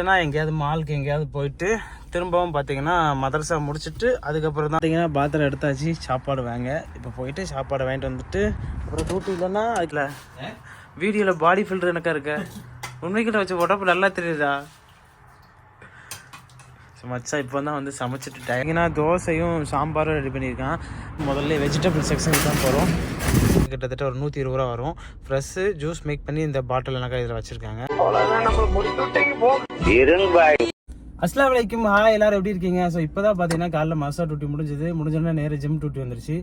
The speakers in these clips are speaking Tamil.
ஏன்னா எங்கேயாவது மாலுக்கு எங்கேயாவது போயிட்டு திரும்பவும் பார்த்தீங்கன்னா மதரசா முடிச்சுட்டு அதுக்கப்புறம் தான் பார்த்தீங்கன்னா பாத்திரம் எடுத்தாச்சு சாப்பாடு வாங்க. இப்போ போயிட்டு சாப்பாடு வாங்கிட்டு வந்துட்டு அப்புறம் டியூட்டி இல்லைன்னா அதுல வீடியோவில் பாடி ஃபில்டர் எனக்கா இருக்க உண்மைக்கிட்ட வச்ச உடம்பு நல்லா தெரியுதா. மச்சா இப்போ தான் வந்து சமைச்சிட்டு டைங்கன்னா தோசையும் சாம்பாரும் ரெடி பண்ணியிருக்கான். முதல்ல வெஜிடபிள் செக்ஷனுக்கு தான் போகிறோம். கிட்டத்தட்ட ஒரு 120 ரூபா வரும். ஃப்ரெஷ்ஷு ஜூஸ் மேக் பண்ணி இந்த பாட்டில் எனக்கா இதில் வச்சுருக்காங்க. அஸ்ஸலாமு அலைக்கும். ஹாய், எல்லாரும் எப்படி இருக்கீங்க? ஸோ இப்போ தான் பார்த்தீங்கன்னா காலைல மசா டியூட்டி முடிஞ்சோடனே நேராக ஜிம் டியூட்டி வந்துருச்சு.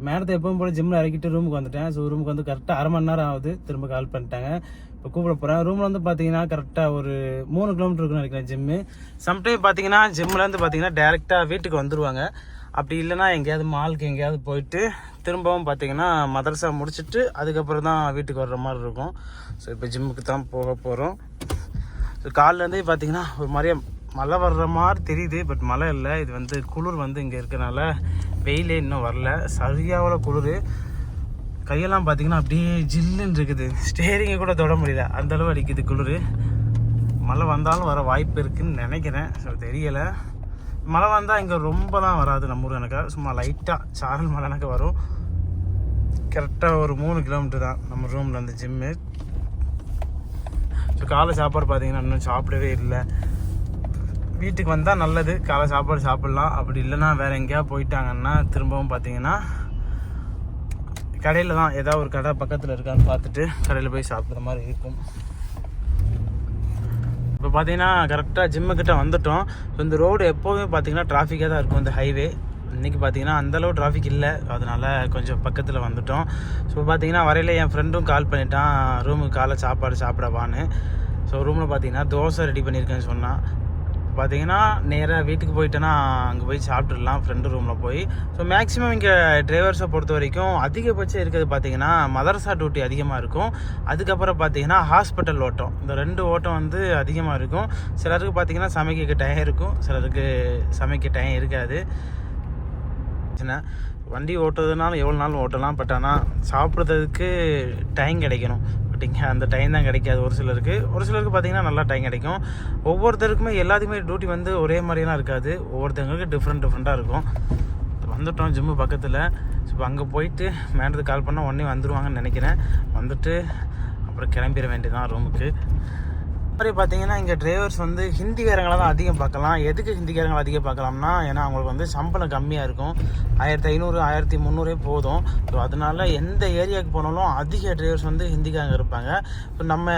மேடத்தை எப்பவும் போல ஜிம்மில் இறக்கிட்டு ரூமுக்கு வந்துட்டேன். ஸோ ரூமுக்கு வந்து கரெக்டாக அரை மணி நேரம் ஆகுது. திரும்ப கால் பண்ணிட்டாங்க. இப்போ கூப்பிட போகிறேன். ரூமில் வந்து பார்த்தீங்கன்னா கரெக்டாக ஒரு 3 கிலோமீட்டர் இருக்குன்னு நினைக்கிறேன் ஜிம்மு. சம்டைம் பார்த்தீங்கன்னா ஜிம்மிலேருந்து பார்த்தீங்கன்னா டேரெக்டாக வீட்டுக்கு வந்துடுவாங்க. அப்படி இல்லைனா எங்கேயாவது மாலுக்கு எங்கேயாவது போயிட்டு திரும்பவும் பார்த்தீங்கன்னா மதரசா முடிச்சுட்டு அதுக்கப்புறம் தான் வீட்டுக்கு வர்ற மாதிரி இருக்கும். ஸோ இப்போ ஜிம்முக்கு தான் போக போகிறோம். ஸோ காலிலேருந்தே பார்த்தீங்கன்னா ஒரு மாதிரியே மழை வர்ற மாதிரி தெரியுது. பட் மழை இல்லை. இது வந்து குளிர் வந்து இங்கே இருக்கிறனால வெயிலே இன்னும் வரல. சரியாகல குளிர். கையெல்லாம் பார்த்தீங்கன்னா அப்படியே ஜில்லுன்னு இருக்குது. ஸ்டேரிங்கை கூட தொட முடியல, அந்தளவு அடிக்குது குளிர். மழை வந்தாலும் வர வாய்ப்பு இருக்குதுன்னு நினைக்கிறேன். ஸோ தெரியலை. மழை வந்தால் இங்கே ரொம்ப தான் வராது நம்ம ஊர் எனக்கு. சும்மா லைட்டாக சாரல் மழை எனக்கு வரும். கரெக்டாக ஒரு 3 கிலோமீட்டர் தான் நம்ம ரூமில் இருந்து ஜிம்மு. ஸோ காலை சாப்பாடு பார்த்தீங்கன்னா இன்னும் சாப்பிடவே இல்லை. வீட்டுக்கு வந்தால் நல்லது, காலை சாப்பாடு சாப்பிட்லாம். அப்படி இல்லைன்னா வேறு எங்கேயா போயிட்டாங்கன்னா திரும்பவும் பார்த்தீங்கன்னா கடையில் தான் ஏதாவது ஒரு கடை பக்கத்தில் இருக்கான்னு பார்த்துட்டு கடையில் போய் சாப்பிட்ற மாதிரி இருக்கும். இப்போ பார்த்தீங்கன்னா கரெக்டாக ஜிம்முக்கிட்ட வந்துட்டோம். ஸோ இந்த ரோடு எப்போவுமே பார்த்தீங்கன்னா டிராஃபிக்காக தான் இருக்கும். இந்த ஹைவே இன்றைக்கி பார்த்தீங்கன்னா அந்தளவு டிராஃபிக் இல்லை. அதனால் கொஞ்சம் பக்கத்தில் வந்துட்டோம். ஸோ பார்த்தீங்கன்னா வரையில் என் ஃப்ரெண்டும் கால் பண்ணிட்டான் ரூமுக்கு காலை சாப்பாடு சாப்பிடவான்னு. ஸோ ரூமில் பார்த்தீங்கன்னா தோசை ரெடி பண்ணியிருக்கேன்னு சொன்னான். பார்த்தீங்கன்னா நேராக வீட்டுக்கு போயிட்டேன்னா அங்கே போய் சாப்பிட்றலாம் ஃப்ரெண்டு ரூமில் போய். ஸோ மேக்ஸிமம் இங்கே டிரைவர்ஸை பொறுத்த வரைக்கும் அதிகபட்சம் இருக்கிறது பார்த்தீங்கன்னா மதரசா டியூட்டி அதிகமாக இருக்கும். அதுக்கப்புறம் பார்த்தீங்கன்னா ஹாஸ்பிட்டல் ஓட்டம். இந்த 2 ஓட்டம் வந்து அதிகமாக இருக்கும். சிலருக்கு பார்த்தீங்கன்னா சமைக்க டைம் இருக்கும், சிலருக்கு சமைக்க டைம் இருக்காது. வண்டி ஓட்டுறதுனால எவ்வளோ நாள் ஓட்டலாம். பட் ஆனால் சாப்பிட்றதுக்கு டைம் கிடைக்கணும். பட் இங்கே அந்த டைம் தான் கிடைக்காது ஒரு சிலருக்கு. பார்த்தீங்கன்னா நல்லா டைம் கிடைக்கும். ஒவ்வொருத்தருக்குமே எல்லாத்துக்குமே டியூட்டி வந்து ஒரே மாதிரியெல்லாம் இருக்காது. ஒவ்வொருத்தவங்களுக்கு டிஃப்ரெண்ட்டாக இருக்கும். வந்துட்டோம் ஜிம்மு பக்கத்தில். ஸோ அங்கே போயிட்டு மேடத்துக்கு கால் பண்ணால் உடனே வந்துடுவாங்கன்னு நினைக்கிறேன். வந்துட்டு அப்புறம் கிளம்பிட வேண்டியதான் ரூமுக்கு. மாதிரி பார்த்தீங்கன்னா இங்கே டிரைவர்ஸ் வந்து ஹிந்திக்காரங்களை தான் அதிகம் பார்க்கலாம். எதுக்கு ஹிந்திக்காரங்களை அதிகம் பார்க்கலாம்னா, ஏன்னா அவங்களுக்கு வந்து சம்பளம் கம்மியாக இருக்கும். 1500 1300 போதும். ஸோ அதனால எந்த ஏரியாவுக்கு போனாலும் அதிக டிரைவர்ஸ் வந்து ஹிந்திக்காரங்க இருப்பாங்க. இப்போ நம்ம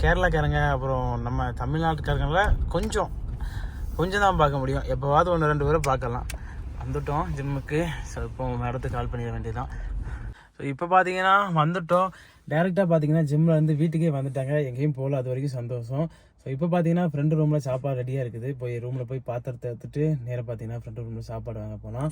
கேரளாக்காரங்க அப்புறம் நம்ம தமிழ்நாட்டுக்காரங்கள கொஞ்சம் தான் பார்க்க முடியும். எப்போவாவது 1-2 பேரை பார்க்கலாம். வந்துட்டோம் ஜிம்முக்கு. ஸோ இப்போ மேடத்துக்கு கால் பண்ணிட வேண்டியதான். ஸோ இப்போ பார்த்தீங்கன்னா வந்துட்டோம். டேரெக்டாக பார்த்தீங்கன்னா ஜிம்மில் வந்து வீட்டுக்கே வந்துட்டாங்க. எங்கேயும் போகல, அது வரைக்கும் சந்தோஷம். ஸோ இப்போ பார்த்தீங்கன்னா ஃப்ரெண்டு ரூமில் சாப்பாடு ரெடியாக இருக்குது. போய் ரூமில் போய் பாத்திரத்தை எடுத்துட்டு நேராக பார்த்தீங்கன்னா ஃப்ரெண்டு ரூமில் சாப்பாடு வாங்க போனோம்.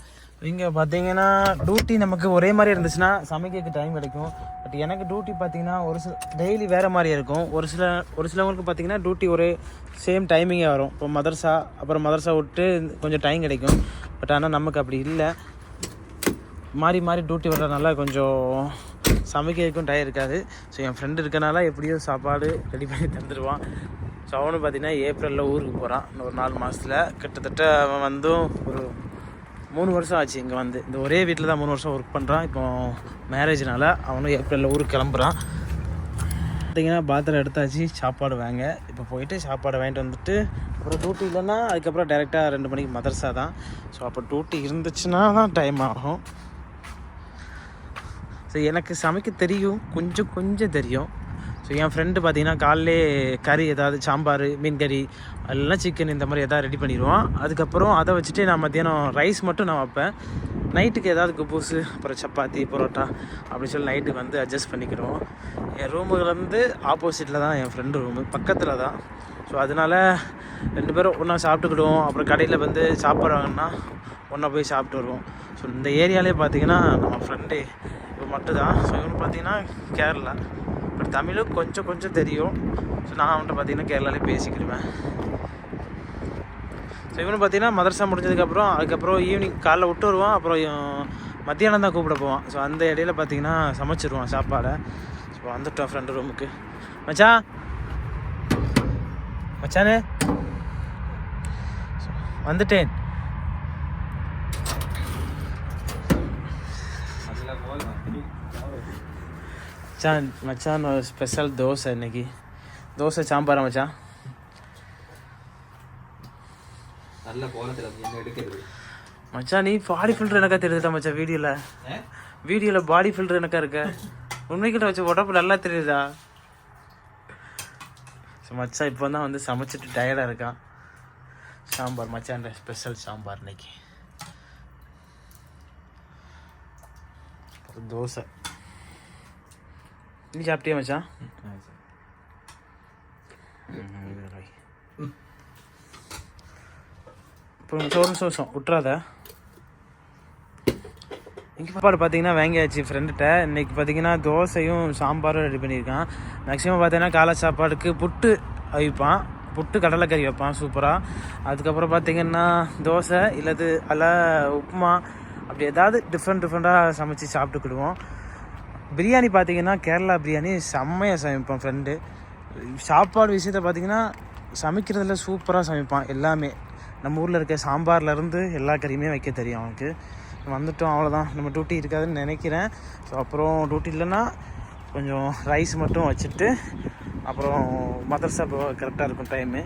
இங்கே பார்த்தீங்கன்னா டியூட்டி நமக்கு ஒரே மாதிரி இருந்துச்சுன்னா சமைக்கிறதுக்கு டைம் கிடைக்கும். பட் எனக்கு டியூட்டி பார்த்தீங்கன்னா ஒரு சில டெய்லி வேறு மாதிரி இருக்கும். ஒரு சிலவங்களுக்கு பார்த்தீங்கன்னா டியூட்டி ஒரே சேம் டைமிங்கே வரும். இப்போ மதரசா விட்டு கொஞ்சம் டைம் கிடைக்கும். பட் ஆனால் நமக்கு அப்படி இல்லை. மாறி டியூட்டி வர்றதுனால கொஞ்சம் சமைக்கிறதுக்கும் டைம் இருக்காது. ஸோ என் ஃப்ரெண்டு இருக்கனால எப்படியோ சாப்பாடு ரெடி பண்ணி தந்துடுவான். ஸோ அவனும் பார்த்தீங்கன்னா ஏப்ரலில் ஊருக்கு போகிறான். இன்னும் ஒரு 4 மாதத்தில். கிட்டத்தட்ட அவன் வந்தும் ஒரு 3 வருஷம் ஆச்சு இங்கே வந்து. இந்த ஒரே வீட்டில் தான் 3 வருஷம் ஒர்க் பண்ணுறான். இப்போ மேரேஜ்னால அவனும் ஏப்ரலில் ஊருக்கு கிளம்புறான். பார்த்தீங்கன்னா பாத்திரம் எடுத்தாச்சு சாப்பாடு வாங்க. இப்போ போயிட்டு சாப்பாடு வாங்கிட்டு வந்துட்டு அப்புறம் டியூட்டி இல்லைன்னா அதுக்கப்புறம் டேரெக்டாக 2 மணிக்கு மதரசா தான். ஸோ அப்போ டியூட்டி இருந்துச்சுன்னா தான் டைம் ஆகும். ஸோ எனக்கு சமைக்க தெரியும், கொஞ்சம் தெரியும். ஸோ என் ஃப்ரெண்டு பார்த்தீங்கன்னா காலையிலே கறி ஏதாவது சாம்பார், மீன் கறி, எல்லாம் சிக்கன் இந்த மாதிரி எதாவது ரெடி பண்ணிடுவான். அதுக்கப்புறம் அதை வச்சுட்டு நான் மத்தியானம் ரைஸ் மட்டும் நான் வைப்பேன். நைட்டுக்கு ஏதாவது குப்பூஸு அப்புறம் சப்பாத்தி பரோட்டா அப்படி சொல்லி நைட்டுக்கு வந்து அட்ஜஸ்ட் பண்ணிக்கிடுவோம். என் ரூமுலேருந்து ஆப்போசிட்டில் தான் என் ஃப்ரெண்டு ரூமு, பக்கத்தில் தான். ஸோ அதனால் 2 பேரும் ஒன்றா சாப்பிட்டுக்கிடுவோம். அப்புறம் கடையில் வந்து சாப்பிட்றாங்கன்னா ஒன்றா போய் சாப்பிட்டு வருவோம். ஸோ இந்த ஏரியாலே பார்த்தீங்கன்னா நம்ம ஃப்ரெண்டு இப்போ மட்டும்தான். ஸோ இவனு பார்த்தீங்கன்னா கேரளா. பட் தமிழும் கொஞ்சம் தெரியும். ஸோ நான் அவன்கிட்ட பார்த்தீங்கன்னா கேரளாலே பேசிக்கிடுவேன். ஸோ இவனு பார்த்தீங்கன்னா மதரசா அதுக்கப்புறம் ஈவினிங் காலைல விட்டு வருவான். அப்புறம் மத்தியானம் தான் கூப்பிட போவான். ஸோ அந்த இடையில பார்த்தீங்கன்னா சமைச்சிருவான் சாப்பாடை. ஸோ வந்துட்டோம் ஃப்ரெண்டு ரூமுக்கு. மச்சானே வந்துட்டேன். மச்சான் ஒரு ஸ்பெஷல் தோசை இன்னைக்கு. தோசை சாம்பாரா மச்சான்? நல்ல கோலத்தில் என்ன எடுக்கிறது மச்சான்? நீ பாடி ஃபில்டர் எனக்கா தெரியுதா மச்சான்? வீடியோவில் பாடி ஃபில்டர் எனக்கா இருக்க? உண்மைக்கிட்ட வச்சு உடம்பு நல்லா தெரியுதா? ஸோ மச்சான் இப்போ தான் வந்து சமைச்சிட்டு டயர்டாக இருக்கான். சாம்பார் மச்சான், ஸ்பெஷல் சாம்பார் இன்னைக்கு. தோசை நீ சாப்பிட்டியா மச்சான்? இப்போ ஒரு நிமிஷம் விட்றாத. இங்கே சாப்பாடு பார்த்தீங்கன்னா வாங்கியாச்சு ஃப்ரெண்டுகிட்ட. இன்றைக்கி பார்த்தீங்கன்னா தோசையும் சாம்பாரும் ரெடி பண்ணியிருக்கான். மேக்ஸிமம் பார்த்தீங்கன்னா காலை சாப்பாடுக்கு புட்டு வைப்பான், புட்டு கடலைக்கறி வைப்பான் சூப்பராக. அதுக்கப்புறம் பார்த்தீங்கன்னா தோசை இல்லது உப்புமா அப்படி ஏதாவது டிஃப்ரெண்ட்டாக சமைச்சு சாப்பிட்டுக்கிடுவோம். பிரியாணி பார்த்தீங்கன்னா கேரளா பிரியாணி செம்மையாக சமைப்பான் ஃப்ரெண்டு. சாப்பாடு விஷயத்தை பார்த்தீங்கன்னா சமைக்கிறதுல சூப்பராக சமைப்பான். எல்லாமே நம்ம ஊரில் இருக்க சாம்பார்லேருந்து எல்லா கறியுமே வைக்க தெரியும் அவனுக்கு. வந்துட்டோம், அவ்வளோதான். நம்ம டியூட்டி இருக்காதுன்னு நினைக்கிறேன். ஸோ அப்புறம் டியூட்டி இல்லைன்னா கொஞ்சம் ரைஸ் மட்டும் வச்சுட்டு அப்புறம் மதர்சா கரெக்டாக இருக்கும் டைமு.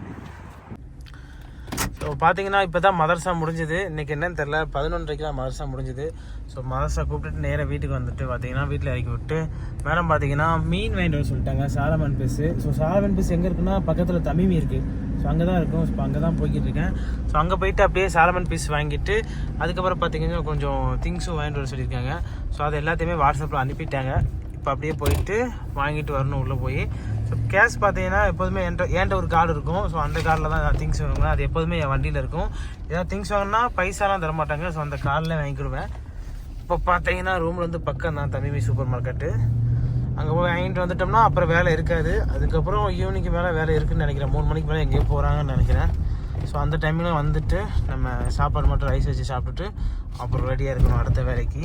ஸோ பார்த்தீங்கன்னா இப்போ தான் மதர்சா முடிஞ்சுது. இன்றைக்கி என்னன்னு தெரில, 11:30 தான் மதர்சா முடிஞ்சுது. ஸோ மதர்சா கூப்பிட்டுட்டு நேராக வீட்டுக்கு வந்துட்டு பார்த்தீங்கன்னா வீட்டில் இறக்கி விட்டு மேடம் பார்த்தீங்கன்னா மீன் வாங்கிட்டு வர சொல்லிட்டாங்க, salmon piece. So salmon piece எங்கே இருக்குன்னா பக்கத்தில் தமிமி இருக்குது. ஸோ அங்கே தான் இருக்கும். இப்போ அங்கே தான் போய்கிட்டு இருக்கேன். ஸோ அங்கே போயிட்டு அப்படியே சாலமன் பீஸ் வாங்கிட்டு அதுக்கப்புறம் பார்த்தீங்கன்னா கொஞ்சம் திங்ஸும் வாங்கிட்டு வர சொல்லியிருக்காங்க. ஸோ அது எல்லாத்தையுமே வாட்ஸ்அப்பில் அனுப்பிட்டாங்க. இப்போ அப்படியே போயிட்டு வாங்கிட்டு வரணும் உள்ளே போய். ஸோ கேஷ் பார்த்தீங்கன்னா எப்போதுமே என்கிட்ட ஒரு கார்டு இருக்கும். ஸோ அந்த கார்டில் தான் திங்ஸ் வாங்குவேன். அது எப்போதுமே என் வண்டியில் இருக்கும். ஏதாவது திங்ஸ் வாங்கினா பைசாலாம் தரமாட்டாங்க. ஸோ அந்த கார்டில் வாங்கிக்கிடுவேன். இப்போ பார்த்தீங்கன்னா ரூமில் வந்து பக்கம் தான் தமிமி சூப்பர் மார்க்கெட்டு. அங்கே போய் வாங்கிட்டு வந்துட்டோம்னா அப்புறம் வேலை இருக்காது. அதுக்கப்புறம் ஈவினிங்க்கு மேலே வேலை இருக்குதுன்னு நினைக்கிறேன். 3 மணிக்கு மேலே எங்கேயோ போகிறாங்கன்னு நினைக்கிறேன். ஸோ அந்த டைமில் வந்துட்டு நம்ம சாப்பாடு மட்டும் ரைஸ் வச்சு சாப்பிட்டுட்டு அப்புறம் ரெடியாக இருக்கணும் அடுத்த வேலைக்கு.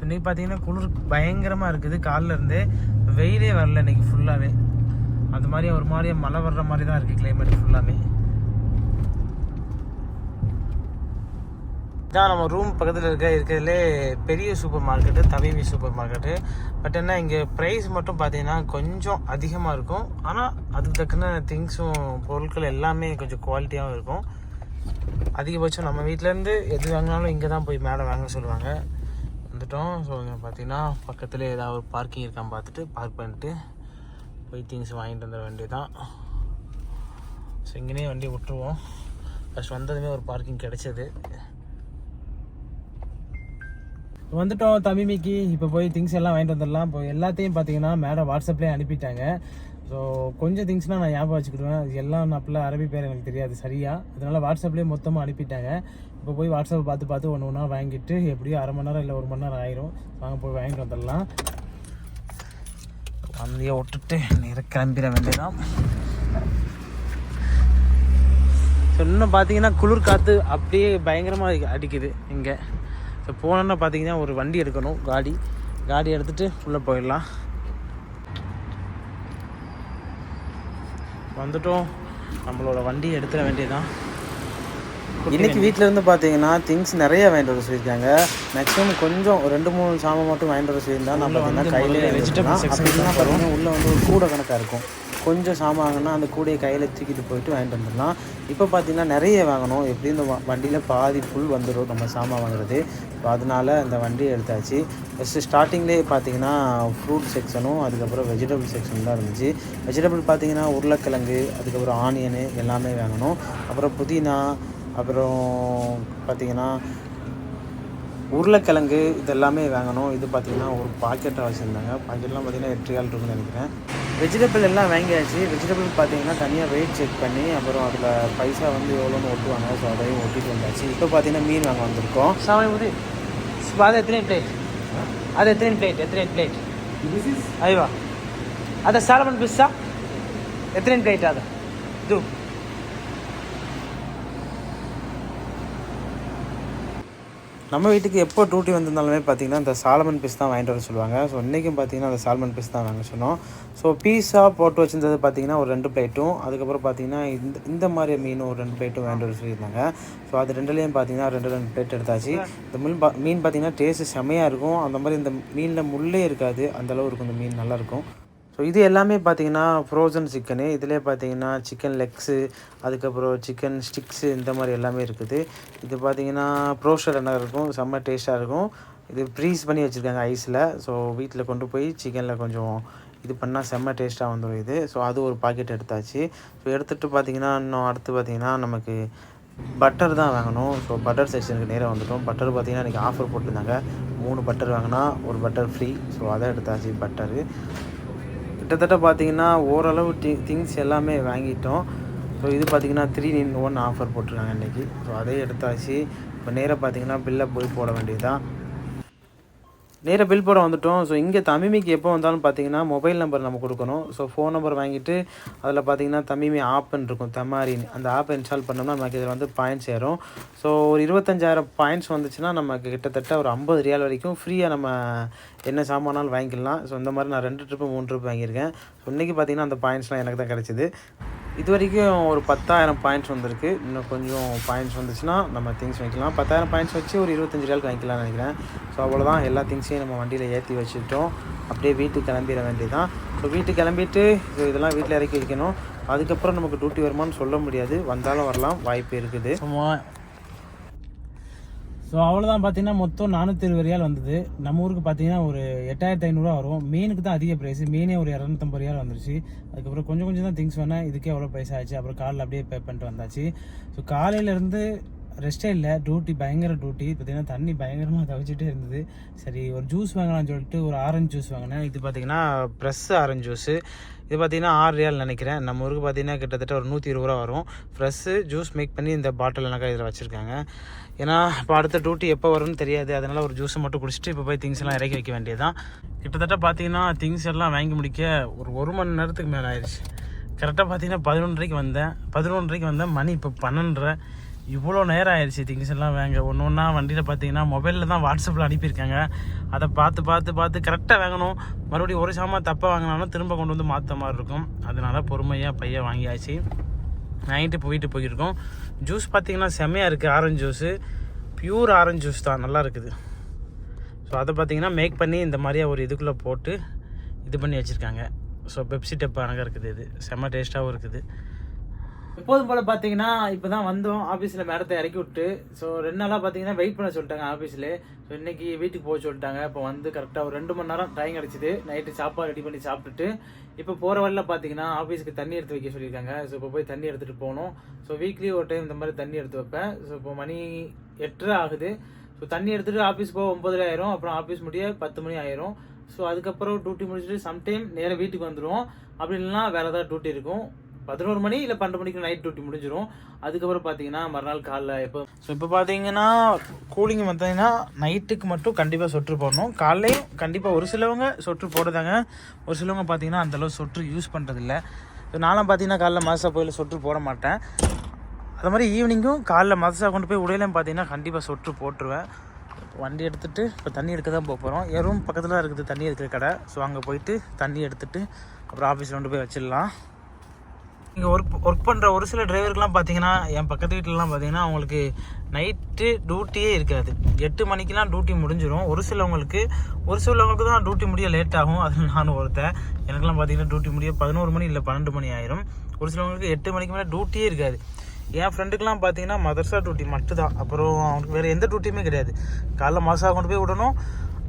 இன்னைக்கு பார்த்தீங்கன்னா குளிர் பயங்கரமாக இருக்குது. காலில் இருந்து வெயிலே வரல இன்னைக்கு ஃபுல்லாகவே. அது மாதிரி ஒரு மாதிரியே மழை வர்ற மாதிரி தான் இருக்குது கிளைமேட் ஃபுல்லாமே. இதான் நம்ம ரூம் பக்கத்தில் இருக்கிறதுலே பெரிய super market, Tamimi super market. But என்ன இங்கே ப்ரைஸ் மட்டும் பார்த்தீங்கன்னா கொஞ்சம் அதிகமாக இருக்கும். ஆனால் அதுக்கு தக்கன திங்ஸும் பொருட்கள் எல்லாமே கொஞ்சம் குவாலிட்டியாகவும் இருக்கும். அதிகபட்சம் நம்ம வீட்டிலேருந்து எது வாங்கினாலும் இங்கே தான் போய் மேலே வாங்க சொல்லுவாங்க. வந்துட்டோம். ஸோ இங்கே பார்த்தீங்கன்னா பக்கத்தில் ஏதாவது ஒரு பார்க்கிங் இருக்கான்னு பார்த்துட்டு பார்க் பண்ணிட்டு போய் திங்ஸ் வாங்கிட்டு வந்துட வேண்டியதான். ஸோ இங்கேனே வண்டி விட்டுருவோம். ஃபஸ்ட் வந்ததுமே ஒரு பார்க்கிங் கிடச்சிது. வந்துட்டோம் தமிமிக்கு. இப்போ போய் திங்ஸ் எல்லாம் வாங்கிட்டு வந்துடலாம். இப்போ எல்லாத்தையும் பார்த்தீங்கன்னா மேடம் வாட்ஸ்அப்லேயே அனுப்பிட்டாங்க. ஸோ கொஞ்சம் திங்ஸ்னால் நான் ஞாபகம் வச்சுக்கிடுவேன். அது எல்லாம் அப்பெல்லாம் அரபி பேர் எனக்கு தெரியாது சரியாக. அதனால் வாட்ஸ்அப்லேயே மொத்தமாக அனுப்பிட்டாங்க. இப்போ போய் வாட்ஸ்அப்பை பார்த்து ஒன்று ஒன்றா வாங்கிட்டு எப்படியும் 1/2 மணி நேரம் இல்லை 1 மணி நேரம் ஆயிரும். வாங்க போய் வாங்கிட்டு வந்துடலாம். வண்டியை விட்டுட்டு நேராக கிளம்பிட வேண்டியதான். ஸோ இன்னும் பார்த்தீங்கன்னா குளிர் காற்று அப்படியே பயங்கரமாக அடிக்குது இங்கே. ஸோ போனோன்னா பார்த்தீங்கன்னா ஒரு வண்டி எடுக்கணும், காடி எடுத்துகிட்டு உள்ளே போயிடலாம். வந்துட்டோம், நம்மளோட வண்டியை எடுத்துட வேண்டியதான். இன்றைக்கி வீட்டில் இருந்து பார்த்தீங்கன்னா திங்ஸ் நிறைய வாங்கிட்டு வர சொல்லியிருக்காங்க. மேக்ஸிமம் கொஞ்சம் 2-3 சாமான் மட்டும் வாங்கிட்டு வர சொல்லியிருந்தா நம்ம பார்த்தீங்கன்னா கையிலே வெஜிடபிள்ஸ் அப்படின்னா பார்த்தீங்கன்னா உள்ளே வந்து ஒரு கூட கணக்காக இருக்கும். கொஞ்சம் சாமான் வாங்கினா அந்த கூடையை கையில் தூக்கிட்டு போயிட்டு வாங்கிட்டு வந்துடலாம். இப்போ பார்த்தீங்கன்னா நிறைய வாங்கணும். எப்படி இந்த வண்டியில் பாதி ஃபுல் வந்துடும் நம்ம சாமான் வாங்குறது. ஸோ அதனால் இந்த வண்டியை எடுத்தாச்சு. ஃபஸ்ட்டு ஸ்டார்டிங்லேயே பார்த்தீங்கன்னா ஃப்ரூட் செக்ஷனும் அதுக்கப்புறம் வெஜிடபிள் செக்ஷன் தான் இருந்துச்சு. வெஜிடபிள் பார்த்தீங்கன்னா உருளைக்கிழங்கு, அதுக்கப்புறம் ஆனியனு எல்லாமே வாங்கணும். அப்புறம் புதினா, அப்புறம் பார்த்திங்கன்னா உருளைக்கிழங்கு இதெல்லாமே வாங்கணும். இது பார்த்திங்கன்னா ஒரு பாக்கெட்டாக வச்சுருந்தாங்க. பாக்கெட்லாம் பார்த்திங்கன்னா 8 ரியால் இருக்குன்னு நினைக்கிறேன். வெஜிடபிள் எல்லாம் வாங்கியாச்சு. வெஜிடபிள் பார்த்திங்கன்னா தனியாக வெயிட் செக் பண்ணி அப்புறம் அதில் பைசா வந்து எவ்வளோன்னு ஒட்டுவாங்க. ஸோ அதையும் ஒட்டிட்டு வந்தாச்சு. இப்போ பார்த்திங்கன்னா மீன் வாங்க வந்திருக்கோம். அது எத்தனை பிளேட் ஐவா அதை சாலமன் பிஸ்ஸா எத்தனை பிளேட் அதை இது நம்ம வீட்டுக்கு எப்போ டியூட்டி வந்திருந்தாலுமே பார்த்திங்கன்னா இந்த சால்மன் பீஸ் தான் வாங்கிட்டு வர சொல்லுவாங்க. ஸோ இன்றைக்கும் பார்த்திங்கன்னா அந்த சால்மன் பீஸ் தான் வாங்க சொன்னோம். ஸோ பீஸாக போட்டு வச்சுருந்தது பார்த்திங்கன்னா ஒரு 2 பிளேட்டும், அதுக்கப்புறம் பார்த்திங்கன்னா இந்த மாதிரி மீன் ஒரு 2 பிளேட்டும் வாங்கிட்டு வர சொல்லியிருந்தாங்க. ஸோ அது ரெண்டுலேயும் பார்த்திங்கன்னா 2 பிளேட் எடுத்தாச்சு. இந்த மீன் பார்த்திங்கன்னா டேஸ்ட்டு செம்மையாக இருக்கும். அந்த மாதிரி இந்த மீனில் முள்ளே இருக்காது, அந்தளவு இருக்கும். இந்த மீன் நல்லாயிருக்கும். ஸோ இது எல்லாமே பார்த்திங்கன்னா ஃப்ரோசன் சிக்கனு. இதிலே பார்த்திங்கன்னா சிக்கன் லெக்ஸு, அதுக்கப்புறம் சிக்கன் ஸ்டிக்ஸு, இந்த மாதிரி எல்லாமே இருக்குது. இது பார்த்திங்கன்னா ப்ரோஸ்டர் என்ன இருக்கும், செம்ம டேஸ்ட்டாக இருக்கும். இது ஃப்ரீஸ் பண்ணி வச்சுருக்காங்க ஐஸில். ஸோ வீட்டில் கொண்டு போய் சிக்கனில் கொஞ்சம் இது பண்ணால் செம்ம டேஸ்ட்டாக வந்துடும் இது. ஸோ அது ஒரு பாக்கெட் எடுத்தாச்சு. ஸோ எடுத்துகிட்டு பார்த்திங்கன்னா இன்னும் அடுத்து பார்த்திங்கன்னா நமக்கு பட்டர் தான் வாங்கணும். ஸோ பட்டர் செக்ஷனுக்கு நேராக வந்துட்டோம். பட்டர் பார்த்திங்கன்னா இன்றைக்கி ஆஃபர் போட்டிருந்தாங்க. 3 பட்டர் வாங்கினா ஒரு பட்டர் ஃப்ரீ. ஸோ அதை எடுத்தாச்சு பட்டரு. கிட்டத்தட்ட பார்த்திங்கன்னா ஓரளவு திங்ஸ் எல்லாமே வாங்கிட்டோம். ஸோ இது பார்த்திங்கன்னா 3 in 1 ஆஃபர் போட்டிருக்காங்க இன்றைக்கி. ஸோ அதே எடுத்தாச்சு. இப்போ நேராக பார்த்திங்கன்னா பில்லை போய் போட வேண்டியதுதான். நேராக பில் போட வந்துட்டோம். ஸோ இங்கே தமிமிக்கு எப்போ வந்தாலும் பார்த்திங்கன்னா மொபைல் நம்பர் நம்ம கொடுக்கணும். ஸோ ஃபோன் நம்பர் வாங்கிட்டு அதில் பார்த்திங்கன்னா தமிமி ஆப்னு இருக்கும், தமாரின்னு. அந்த ஆப்பை இன்ஸ்டால் பண்ணோம்னா நமக்கு இதில் வந்து பாயிண்ட்ஸ் ஏறும். ஸோ ஒரு 25,000 பாயிண்ட்ஸ் வந்துச்சுன்னா நமக்கு கிட்டத்தட்ட ஒரு 50 ரியால் வரைக்கும் ஃப்ரீயாக நம்ம என்ன சாமானாலும் வாங்கிக்கலாம். ஸோ இந்த மாதிரி நான் 2 ட்ரிப்பு 3 ட்ரிப் வாங்கியிருக்கேன். ஸோ இன்றைக்கி பார்த்திங்கன்னா அந்த பாயிண்ட்ஸ்லாம் எனக்கு தான் கிடச்சிது. இது வரைக்கும் ஒரு 10,000 பாயிண்ட்ஸ் வந்திருக்கு. இன்னும் கொஞ்சம் பாயிண்ட்ஸ் வந்துச்சுன்னா நம்ம திங்ஸ் வாங்கிக்கலாம். 10,000 பாயிண்ட்ஸ் வச்சு ஒரு 25 ரியாலுக்கு வாங்கிக்கலாம்னு நினைக்கிறேன். ஸோ அவ்வளோதான், எல்லா திங்ஸையும் நம்ம வண்டியில் ஏற்றி வச்சுட்டோம். அப்படியே வீட்டுக்கு கிளம்பிட வேண்டியதான். ஸோ வீட்டுக்கு கிளம்பிட்டு இதெல்லாம் வீட்டில் இறக்கி வைக்கணும். அதுக்கப்புறம் நமக்கு டியூட்டி வருமானு சொல்ல முடியாது, வந்தாலும் வரலாம், வாய்ப்பு இருக்குது. ஸோ அவ்வளோதான். பார்த்தீங்கன்னா மொத்தம் 420 ரியால் வந்தது. நம்ம ஊருக்கு பார்த்தீங்கன்னா ஒரு 8,500 வரும். மீனுக்கு தான் அதிக ப்ரைஸ். மீனே ஒரு 250 ரியால் வந்துருச்சு. அதுக்கப்புறம் கொஞ்சம் தான் திங்ஸ் வேணால் இதுக்கே எவ்வளோ ப்ரைஸ் ஆச்சு. அப்புறம் காலையில் அப்படியே பே பண்ணிட்டு வந்தாச்சு. ஸோ காலையிலேருந்து ரெஸ்ட்டே இல்லை, டியூட்டி பயங்கர டியூட்டி. பார்த்தீங்கன்னா தண்ணி பயங்கரமாக தவிச்சிட்டே இருந்தது. சரி ஒரு ஜூஸ் வாங்கலாம்னு சொல்லிட்டு ஒரு ஆரஞ்சு ஜூஸ் வாங்கினேன். இது பார்த்தீங்கன்னா ஃப்ரெஷ் ஆரஞ்சு ஜூஸு. இது பார்த்திங்கன்னா 6 ரியால் நினைக்கிறேன். நம்ம ஊருக்கு பார்த்திங்கன்னா கிட்டத்தட்ட ஒரு 120 ரூபா வரும். ஃப்ரெஷ்ஷு ஜூஸ் மேக் பண்ணி இந்த பாட்டில் எனக்கா இதில் வச்சுருக்காங்க. ஏன்னா இப்போ அடுத்த டியூட்டி எப்போ வரும்னு தெரியாது. அதனால் ஒரு ஜூஸை மட்டும் குடிச்சிட்டு இப்போ போய் திங்ஸ் எல்லாம் இறக்கி வைக்க வேண்டியதான். கிட்டத்தட்ட பார்த்திங்கன்னா திங்ஸ் எல்லாம் வாங்கி முடிக்க ஒரு மணி நேரத்துக்கு மேலே ஆயிடுச்சு. கரெக்டாக பார்த்திங்கன்னா 11:30க்கு வந்தேன். மணி இப்போ 12:30. இவ்வளோ நேரம் ஆயிடுச்சு திங்ஸ் எல்லாம் வாங்க. ஒன்று ஒன்றா வண்டியில் பார்த்தீங்கன்னா மொபைலில் தான் வாட்ஸ்அப்பில் அனுப்பியிருக்காங்க. அதை பார்த்து கரெக்டாக வாங்கணும். மறுபடியும் ஒரு சாமான் தப்பாக வாங்கினாலும் திரும்ப கொண்டு வந்து மாற்ற மாதிரி இருக்கும். அதனால் பொறுமையாக பையன் வாங்கியாச்சு. நைட்டு வீட்டுக்கு போயிருக்கோம். ஜூஸ் பார்த்திங்கன்னா செம்மையாக இருக்குது. Orange juice, pure orange juice தான், நல்லா இருக்குது. ஸோ அதை பார்த்திங்கன்னா மேக் பண்ணி இந்த மாதிரியா ஒரு இதுக்குள்ளே போட்டு இது பண்ணி வச்சுருக்காங்க. ஸோ பெப்சி டப்பா அழகாக இருக்குது. இது செம்ம டேஸ்ட்டாகவும் இருக்குது. எப்போதும் போல் பார்த்தீங்கன்னா இப்போ தான் வந்தோம். ஆஃபீஸில் மேடத்தை இறக்கி விட்டு ஸோ 2 நாளாக பார்த்தீங்கன்னா வெயிட் பண்ண சொல்லிட்டாங்க ஆஃபீஸில். ஸோ இன்றைக்கி வீட்டுக்கு போக சொல்லிட்டாங்க. இப்போ வந்து கரெக்டாக ஒரு 2 மணி நேரம் டைம் கிடச்சிது. நைட்டு சாப்பாடு ரெடி பண்ணி சாப்பிட்டுட்டு இப்போ போகிற வழியில் பார்த்தீங்கன்னா ஆஃபீஸுக்கு தண்ணி எடுத்து வைக்க சொல்லியிருக்காங்க. ஸோ இப்போ போய் தண்ணி எடுத்துகிட்டு போகணும். ஸோ வீக்லி ஒரு டைம் இந்த மாதிரி தண்ணி எடுத்து வைப்பேன். ஸோ இப்போ மணி 8:30 ஆகுது. ஸோ தண்ணி எடுத்துகிட்டு ஆஃபீஸ் போக 9:30 ஆயிரும். அப்புறம் ஆஃபீஸ் முடிய 10 மணி ஆயிரும். ஸோ அதுக்கப்புறம் டியூட்டி முடிச்சுட்டு சம்டைம் நேராக வீட்டுக்கு வந்துடுவோம். அப்படி இல்லைன்னா வேறு ஏதாவது டியூட்டி இருக்கும். 11 மணி இல்லை 12 மணிக்கு நைட் டியூட்டி முடிஞ்சிடும். அதுக்கப்புறம் பார்த்தீங்கன்னா மறுநாள் காலைல எப்போ. ஸோ இப்போ பார்த்தீங்கன்னா கூலிங் பார்த்தீங்கன்னா நைட்டுக்கு மட்டும் கண்டிப்பாக சொட்ரு போடணும். காலையும் கண்டிப்பாக ஒரு சிலவங்க சொட்ரு போடுதாங்க. ஒரு சிலவங்க பார்த்தீங்கன்னா அந்தளவு சொட்ரு யூஸ் பண்ணுறதில்ல. ஸோ நானும் பார்த்தீங்கன்னா காலைல மதசா போயில் சொட்ரு போட மாட்டேன். அது மாதிரி ஈவினிங்கும் காலைல மதசா கொண்டு போய் உடையிலையும் பார்த்தீங்கன்னா கண்டிப்பாக சொட்ரு போட்டுருவேன். வண்டி எடுத்துகிட்டு இப்போ தண்ணி எடுக்க தான் போகிறோம். எறும் பக்கத்தில் தான் இருக்குது தண்ணி எடுக்கிற கடை. ஸோ அங்கே போயிட்டு தண்ணி எடுத்துகிட்டு அப்புறம் ஆஃபீஸில் கொண்டு போய் வச்சிடலாம். இங்கே ஒர்க் பண்ணுற ஒரு சில டிரைவருக்கெலாம் பார்த்தீங்கன்னா என் பக்கத்து வீட்டிலலாம் பார்த்தீங்கன்னா அவங்களுக்கு நைட்டு டியூட்டியே இருக்காது. 8 மணிக்கெலாம் டியூட்டி முடிஞ்சிடும். ஒரு சிலவங்களுக்கு தான் டியூட்டி முடிய லேட் ஆகும். அதில் நானும் ஒருத்தன். எனக்குலாம் பார்த்தீங்கன்னா டியூட்டி முடிய 11 மணி இல்லை 12 மணி ஆயிரும். ஒரு சிலவங்களுக்கு 8 மணிக்கு மேலே டியூட்டியே இருக்காது. என் ஃப்ரெண்டுக்கெலாம் பார்த்தீங்கன்னா மதர்சா டியூட்டி மட்டும்தான். அப்புறம் அவனுக்கு வேறு எந்த டியூட்டியுமே கிடையாது. காலைல மதர்சா கொண்டு போய் விடணும்,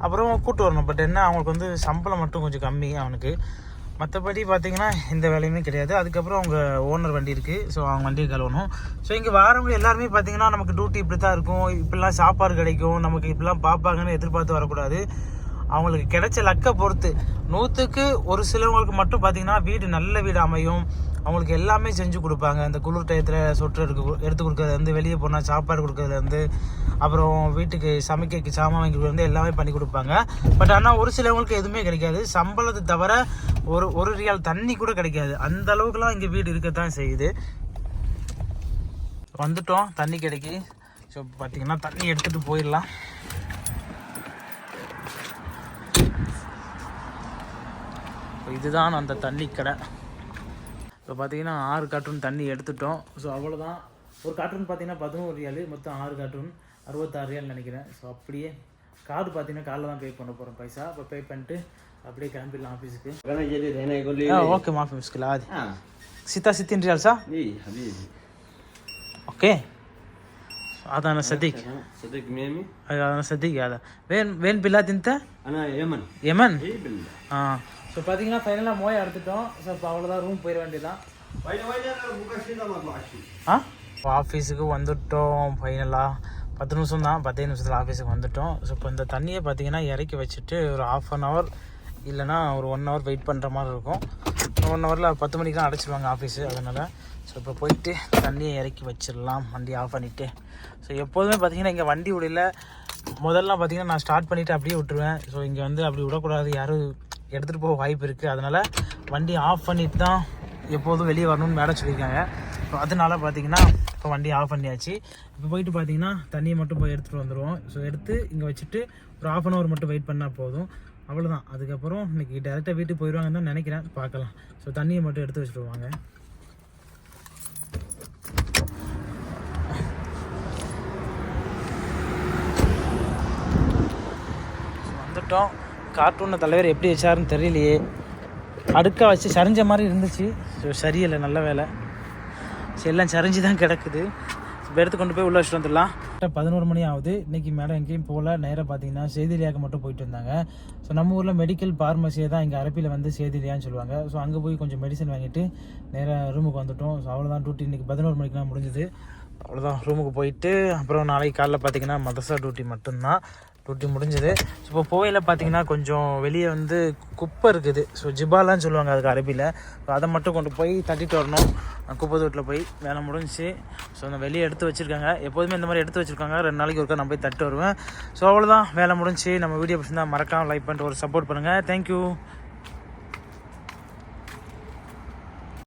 அப்புறம் கூப்பிட்டு வரணும். பட் என்ன அவங்களுக்கு வந்து சம்பளம் மட்டும் கொஞ்சம் கம்மி அவனுக்கு. மற்றபடி பார்த்தீங்கன்னா எந்த வேலையுமே கிடையாது. அதுக்கப்புறம் அவங்க ஓனர் வண்டி இருக்குது. ஸோ அவங்க வண்டியை கழுவணும். ஸோ இங்கே வரவங்க எல்லாருமே பார்த்தீங்கன்னா நமக்கு டியூட்டி இப்படி தான் இருக்கும், இப்படிலாம் சாப்பாடு கிடைக்கும், நமக்கு இப்படிலாம் பார்ப்பாங்கன்னு எதிர்பார்த்து வரக்கூடாது. அவங்களுக்கு கிடைச்ச லக்கை பொறுத்து 100க்கு ஒரு சிலவங்களுக்கு மட்டும் பார்த்தீங்கன்னா வீடு நல்ல வீடு அமையும். அவங்களுக்கு எல்லாமே செஞ்சு கொடுப்பாங்க. இந்த குளிர் டயத்தில் சொட்டு எடுத்து கொடுக்கறதுலேருந்து, வெளியே போனால் சாப்பாடு கொடுக்கறதுலேருந்து, அப்புறம் வீட்டுக்கு சமைக்க சாமான் வாங்கி கொடுக்குறது எல்லாமே பண்ணி கொடுப்பாங்க. பட் ஆனால் ஒரு சிலவங்களுக்கு எதுவுமே கிடைக்காது. சம்பளத்தை தவிர ஒரு ரியால் தண்ணி கூட கிடைக்காது. அந்த அளவுக்குலாம் இங்கே வீடு இருக்கத்தான் செய்யுது. வந்துட்டோம், தண்ணி கிடைக்கி. ஸோ பார்த்தீங்கன்னா தண்ணி எடுத்துகிட்டு போயிடலாம். இதுதான் அந்த தண்ணி கடை. இப்போ பார்த்தீங்கன்னா 6 கார்ட்டூன் தண்ணி எடுத்துட்டோம். ஸோ அவ்வளோதான். ஒரு கார்ட்டூன் பார்த்தீங்கன்னா 11 ரியால், மொத்தம் 6 கார்ட்டூன் 66 ரியால் நினைக்கிறேன். ஸோ அப்படியே கார்டு பார்த்தீங்கன்னா காலைல தான் பே பண்ண போகிறோம் பைசா. இப்போ பே பண்ணிட்டு அப்படியே கிளம்பிடலாம் ஆஃபீஸுக்கு. ஓகே மாஃபி முஸ்கில் ஆதி 66 ريال صح؟ اي حبيبي. اوكي هذا انا صديق. صديق ميامي؟ ايوه انا صديق هذا. وين بلاد انت؟ انا يمن. يمن؟ اي بالله. ஸோ பார்த்தீங்கன்னா ஃபைனலாக மோயை எடுத்துட்டோம். ஸோ இப்போ அவ்வளோதான், ரூம் போயிட வேண்டியதான். ஆஃபீஸுக்கு வந்துவிட்டோம். ஃபைனலாக 10 நிமிஷம் தான், 10 நிமிஷத்தில் ஆஃபீஸுக்கு வந்துவிட்டோம். ஸோ இப்போ இந்த தண்ணியை பார்த்தீங்கன்னா இறக்கி வச்சுட்டு ஒரு 1/2 hour இல்லைனா ஒரு 1 hour வெயிட் பண்ணுற மாதிரி இருக்கும். 1 hourல 10 மணிக்கெலாம் அடைச்சிடுவாங்க ஆஃபீஸு. அதனால் ஸோ இப்போ போயிட்டு தண்ணியை இறக்கி வச்சிடலாம், வண்டி ஆஃப் பண்ணிவிட்டு. ஸோ எப்போதுமே பார்த்தீங்கன்னா இங்கே வண்டி விடல. முதல்லாம் பார்த்தீங்கன்னா நான் ஸ்டார்ட் பண்ணிவிட்டு அப்படியே விட்டுருவேன். ஸோ இங்கே வந்து அப்படி விடக்கூடாது, யாரும் எடுத்துகிட்டு போக வாய்ப்பு இருக்குது. அதனால் வண்டி ஆஃப் பண்ணிட்டு தான் எப்போதும் வெளியே வரணும்னு மேடம் சொல்லியிருக்காங்க. ஸோ அதனால பார்த்தீங்கன்னா இப்போ வண்டி ஆஃப் பண்ணியாச்சு. இப்போ போயிட்டு பார்த்தீங்கன்னா தண்ணியை மட்டும் போய் எடுத்துகிட்டு வந்துடுவோம். ஸோ எடுத்து இங்கே வச்சுட்டு ஒரு 1/2 hour மட்டும் வெயிட் பண்ணால் போதும், அவ்வளோதான். அதுக்கப்புறம் இன்றைக்கி டேரெக்டாக வீட்டுக்கு போயிடுவாங்கன்னு தான் நினைக்கிறேன், பார்க்கலாம். ஸோ தண்ணியை மட்டும் எடுத்து வச்சுருவாங்க. வந்துட்டோம். கார்ட்டூனில் தலைவர் எப்படி வச்சாருன்னு தெரியலையே, அடுக்காக வச்சு சரிஞ்ச மாதிரி இருந்துச்சு. ஸோ சரியில்லை, நல்ல வேலை. ஸோ எல்லாம் சரிஞ்சு தான் கிடக்குது. இப்போ எடுத்து கொண்டு போய் உள்ளே வச்சுட்டு வந்துடலாம். 11 மணி ஆகுது. இன்றைக்கி மேடம் எங்கேயும் போகல, நேராக பார்த்தீங்கன்னா சேதிலியாவுக்கு மட்டும் போயிட்டு இருந்தாங்க. ஸோ நம்ம ஊரில் மெடிக்கல் பார்மசியை தான் இங்கே அரப்பியில் வந்து சேதிலியான்னு சொல்லுவாங்க. ஸோ அங்கே போய் கொஞ்சம் மெடிசன் வாங்கிட்டு நேராக ரூமுக்கு வந்துவிட்டோம். ஸோ அவ்வளோதான் டியூட்டி இன்றைக்கி 11 மணிக்கெலாம் முடிஞ்சுது. அவ்வளோதான், ரூமுக்கு போயிட்டு அப்புறம் நாளைக்கு காலைல பார்த்தீங்கன்னா மதரசா டியூட்டி மட்டும்தான். டியூட்டி முடிஞ்சது. ஸோ இப்போ போவையில் பார்த்தீங்கன்னா கொஞ்சம் வெளியே வந்து குப்பை இருக்குது. ஸோ ஜிபாலான்னு சொல்லுவாங்க அதுக்கு அரபியில். ஸோ அதை மட்டும் கொண்டு போய் தட்டிட்டு வரணும். குப்பை தொட்டில் போய் வேலை முடிஞ்சிச்சு. ஸோ அந்த வெளியே எடுத்து வச்சுருக்காங்க, எப்போதுமே இந்த மாதிரி எடுத்து வச்சுருக்காங்க. 2 நாளைக்கு ஒருக்கா நான் போய் தட்டு வருவேன். ஸோ அவ்வளோதான், வேலை முடிஞ்சு. நம்ம வீடியோ பிடிச்சிருந்தா மறக்காமல் லைக் பண்ணிட்டு ஒரு சப்போர்ட் பண்ணுங்கள். தேங்க்யூ.